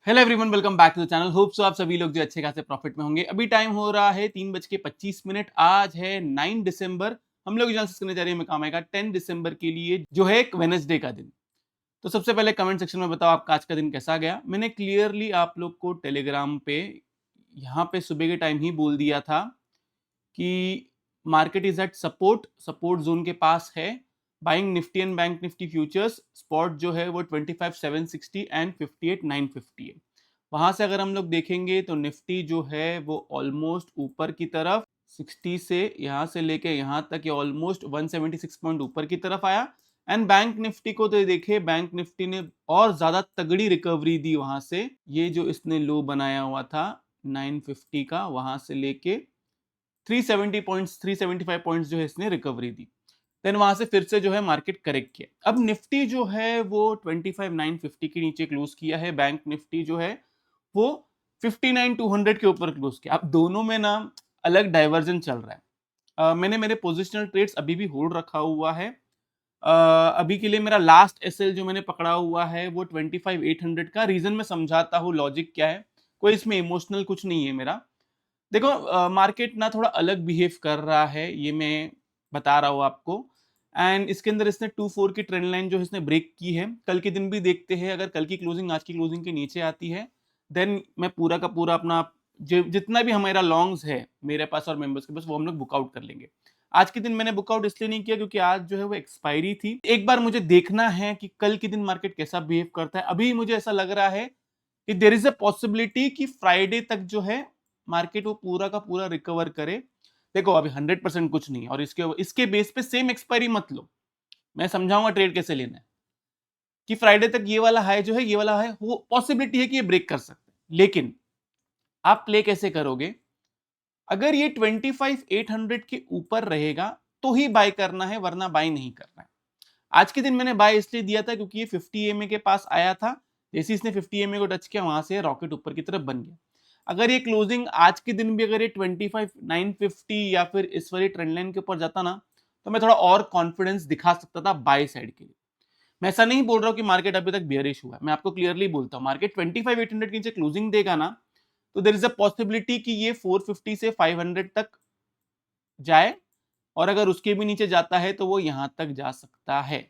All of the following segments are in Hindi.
Hello everyone, welcome back to the channel. Hope so आप सभी लोग जो अच्छे खासे प्रॉफिट में होंगे। अभी टाइम हो रहा है 3:25। आज है 9 दिसंबर। हम लोग एनालिसिस करने जा रहे हैं मकाम का 10 दिसंबर के लिए, जो है एक वेडनेसडे का दिन। तो सबसे पहले कमेंट सेक्शन में बताओ आपका आज का दिन कैसा गया। मैंने क्लियरली आप लोग को टेलीग्राम पे यहाँ पे सुबह के टाइम ही बोल दिया था कि market is eight support zone के पास है। Buying Nifty and bank Nifty futures spot जो है वो 25,760 एंड 58,950 है। वहां से अगर हम लोग देखेंगे तो निफ्टी जो है वो ऑलमोस्ट ऊपर की तरफ 60 से यहां से लेके यहां तक ये ऑलमोस्ट 176 पॉइंट ऊपर की तरफ आया। एंड बैंक निफ्टी को तो देखिए, बैंक निफ्टी ने और ज्यादा तगड़ी रिकवरी दी वहां से। ये जो इसने लो बनाया हुआ था 950 का, वहां से लेके 370 पॉइंट्स 375 पॉइंट्स जो है इसने रिकवरी दी। देन वहां से फिर से जो है मार्केट करेक्ट किया। अब निफ्टी जो है वो 25,950 के नीचे क्लोज किया है। बैंक निफ्टी जो है वो 59,200 के ऊपर क्लोज किया। अब दोनों में ना अलग डाइवर्जन चल रहा है। मैंने मेरे पोजिशनल ट्रेड्स अभी भी होल्ड रखा हुआ है। अभी के लिए मेरा लास्ट एसएल जो मैंने पकड़ा हुआ है वो 25,800 का। रीजन मैं समझाता हूँ, लॉजिक क्या है। कोई इसमें इमोशनल कुछ नहीं है मेरा। देखो, मार्केट ना थोड़ा अलग बिहेव कर रहा है, ये मैं बता रहा हूँ आपको। एंड इसके अंदर इसने 2-4 की ट्रेंड लाइन जो है इसने ब्रेक की है। कल के दिन भी देखते हैं, अगर कल की क्लोजिंग आज की क्लोजिंग के नीचे आती है देन मैं पूरा का पूरा अपना जितना भी हमारा लॉन्ग्स है मेरे पास और मेंबर्स के पास, वो हम लोग बुकआउट कर लेंगे। आज के दिन मैंने बुकआउट इसलिए नहीं किया क्योंकि आज जो है वो एक्सपायरी थी। एक बार मुझे देखना है कि कल के दिन मार्केट कैसा बिहेव करता है। अभी मुझे ऐसा लग रहा है कि देयर इज अ पॉसिबिलिटी कि फ्राइडे तक जो है मार्केट वो पूरा का पूरा रिकवर करे। देखो, अभी 100% कुछ नहीं है और इसके इसके बेस पे सेम एक्सपायरी मत लो। मैं समझाऊंगा ट्रेड कैसे लेना है कि फ्राइडे तक ये वाला हाई जो है, ये वाला हाई वो पॉसिबिलिटी है कि ये ब्रेक कर सकते हैं। लेकिन आप प्ले कैसे करोगे? अगर ये 25,800 के ऊपर रहेगा तो ही बाय करना है, वरना बाय नहीं करना है। आज के दिन मैंने बाय इसलिए दिया था क्योंकि ये 50 एमए के पास आया था। जैसे इसने 50 एमए को टच किया, वहां से रॉकेट ऊपर की तरफ बन गया। अगर ये क्लोजिंग आज के दिन भी अगर ये 25,950 या फिर इस वाली ट्रेंड लाइन के ऊपर जाता ना, तो मैं थोड़ा और कॉन्फिडेंस दिखा सकता था बाय साइड के लिए। मैं ऐसा नहीं बोल रहा हूं कि मार्केट अभी तक बियरिश हुआ है। मैं आपको क्लियरली बोलता हूं, मार्केट 25,800 के नीचे क्लोजिंग देगा ना, तो देर इज अ पॉसिबिलिटी कि ये 450 से 500 तक जाए। और अगर उसके भी नीचे जाता है तो वो यहां तक जा सकता है।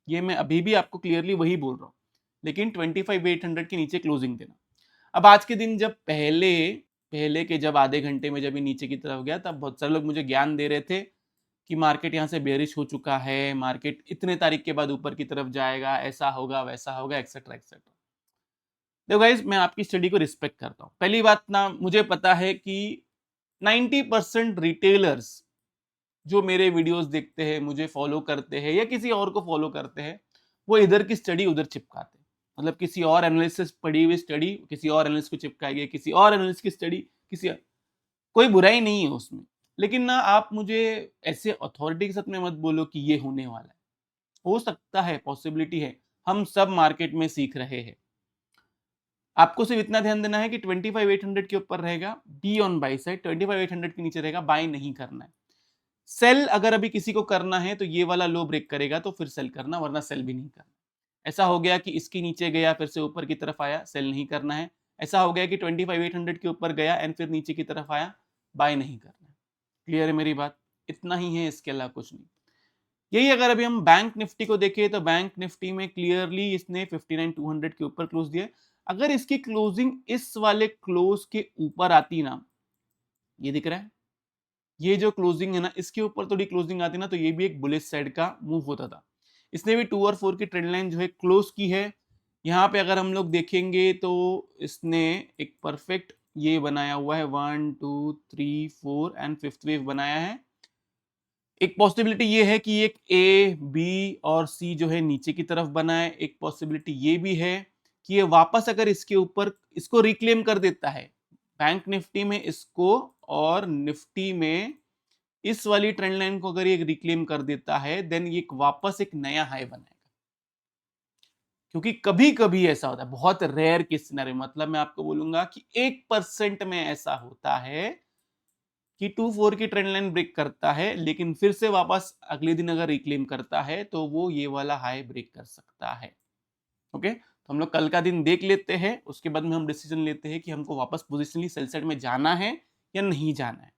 ये मैं अभी भी आपको क्लियरली वही बोल रहा हूं। लेकिन 25,800 के नीचे क्लोजिंग देना। अब आज के दिन जब पहले पहले के जब आधे घंटे में जब ये नीचे की तरफ गया, तब बहुत सारे लोग मुझे ज्ञान दे रहे थे कि मार्केट यहाँ से बेरिश हो चुका है, मार्केट इतने तारीख के बाद ऊपर की तरफ जाएगा, ऐसा होगा वैसा होगा, एक्सेट्रा एक्सेट्रा। देखो गाइस, मैं आपकी स्टडी को रिस्पेक्ट करता हूँ। पहली बात ना, मुझे पता है कि 90% रिटेलर्स जो मेरे वीडियोस देखते हैं, मुझे फॉलो करते हैं या किसी और को फॉलो करते हैं, वो इधर की स्टडी उधर चिपकाते हैं। मतलब किसी और एनालिसिस पढ़ी हुई स्टडी किसी और एनालिस्ट को चिपकाएगी, किसी और एनालिस्ट की स्टडी किसी और। कोई बुराई नहीं है उसमें। लेकिन ना आप मुझे ऐसे अथॉरिटी के साथ में मत बोलो कि ये होने वाला है। हो सकता है, पॉसिबिलिटी है। हम सब मार्केट में सीख रहे हैं। आपको सिर्फ इतना ध्यान देना है कि 25,800 के ऊपर रहेगा, बी ऑन बाई साइड। 25,800 के नीचे रहेगा, बाय नहीं करना है। सेल अगर अभी किसी को करना है तो ये वाला लो ब्रेक करेगा तो फिर सेल करना, वरना सेल भी नहीं करना। ऐसा हो गया कि इसके नीचे गया फिर से ऊपर की तरफ आया, सेल नहीं करना है। ऐसा हो गया कि 25,800 के ऊपर गया एंड फिर नीचे की तरफ आया, बाय नहीं करना है। क्लियर है मेरी बात? इतना ही है, इसके अलावा कुछ नहीं। यही अगर अभी हम बैंक निफ्टी को देखें तो बैंक निफ्टी में क्लियरली इसने 59,200 के ऊपर क्लोज दिया। अगर इसकी क्लोजिंग इस वाले क्लोज के ऊपर आती ना, ये दिख रहा है, ये जो क्लोजिंग है ना, इसके ऊपर थोड़ी क्लोजिंग आती ना, तो ये भी एक बुलिश साइड का मूव होता था। इसने भी 2 और 4 की ट्रेंड लाइन जो है क्लोज की है। यहाँ पे अगर हम लोग देखेंगे तो इसने एक परफेक्ट ये बनाया हुआ है, 1 2 3 4 एंड फिफ्थ वेव बनाया है। एक पॉसिबिलिटी ये है कि एक ए बी और सी जो है नीचे की तरफ बना है। एक पॉसिबिलिटी ये भी है कि ये वापस अगर इसके ऊपर इसको रिक्लेम कर देता है, बैंक निफ्टी में इसको और निफ्टी में इस वाली ट्रेंड लाइन को अगर ये रिक्लेम कर देता है, देन ये वापस एक नया हाई बनाएगा। क्योंकि कभी कभी ऐसा होता है, बहुत रेयर केस सिनेरियो, मतलब मैं आपको बोलूंगा कि 1% में ऐसा होता है कि 2-4 की ट्रेंड लाइन ब्रेक करता है, लेकिन फिर से वापस अगले दिन अगर रिक्लेम करता है तो वो ये वाला हाई ब्रेक कर सकता है। ओके, तो हम लोग कल का दिन देख लेते हैं, उसके बाद में हम डिसीजन लेते हैं कि हमको वापस पोजिशनली सेल साइड में जाना है या नहीं जाना है।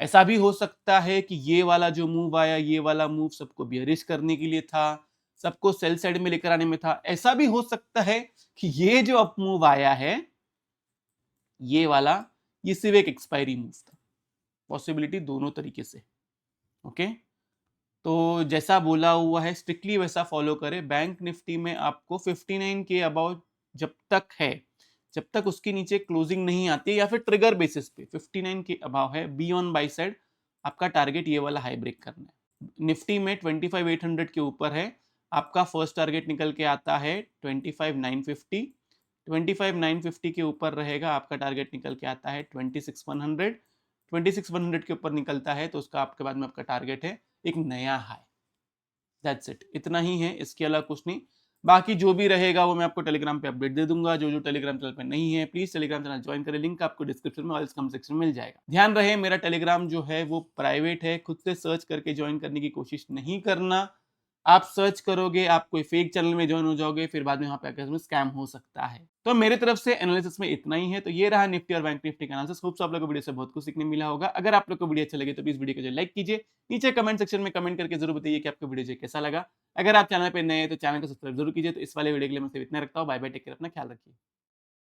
ऐसा भी हो सकता है कि ये वाला जो मूव आया, ये वाला मूव सबको बियरिश करने के लिए था, सबको सेल साइड में लेकर आने में था। ऐसा भी हो सकता है कि ये जो अप मूव आया है, ये वाला, ये सिर्फ एक एक्सपायरी मूव था। पॉसिबिलिटी दोनों तरीके से। ओके, तो जैसा बोला हुआ है स्ट्रिक्टली वैसा फॉलो करें। बैंक निफ्टी में आपको 59 के अबाउट जब तक है, जब तक उसके नीचे क्लोजिंग नहीं आती है या फिर ट्रिगर बेसिस पे 59 के अबाव है, बी ऑन बाई साइड आपका टारगेट ये वाला हाई ब्रेक करना है। निफ्टी में 25,800 के ऊपर है, आपका फर्स्ट टारगेट निकल के आता है 25,950। 25,950 के ऊपर रहेगा, आपका टारगेट निकल के आता है 26,100। 26,100 के ऊपर निकलता है तो उसका आपके बाद में आपका टारगेट है एक नया हाई। दैट्स इट, इतना ही है, इसके अलावा कुछ नहीं। बाकी जो भी रहेगा वो मैं आपको टेलीग्राम पे अपडेट दे दूंगा। जो जो टेलीग्राम चैनल पे नहीं है प्लीज टेलीग्राम चैनल ज्वाइन करें, लिंक आपको डिस्क्रिप्शन में और कमेंट सेक्शन में मिल जाएगा। ध्यान रहे मेरा टेलीग्राम जो है वो प्राइवेट है, खुद से सर्च करके ज्वाइन करने की कोशिश नहीं करना। आप सर्च करोगे, आप कोई फेक चैनल में ज्वाइन हो जाओगे, फिर बाद में वहां पे आकर स्कैम हो सकता है। तो मेरी तरफ से एनालिसिस में इतना ही है। तो ये रहा निफ्टी और बैंक निफ्टी का एनालिसिस। होप्स आप लोगों को वीडियो से बहुत कुछ सीखने मिला होगा। अगर आप लोग को वीडियो अच्छा लगे तो प्लीज वीडियो को लाइक कीजिए, नीचे कमेंट सेक्शन में कमेंट करके जरूर बताइए कि आपको वीडियो कैसा लगा। अगर आप चैनल पे नए हैं तो चैनल को सब्सक्राइब जरूर कीजिए। तो इस वाले वीडियो के लिए मैं सिर्फ इतना रखता हूँ। बाय बाय, टेक केयर, अपना ख्याल रखिए।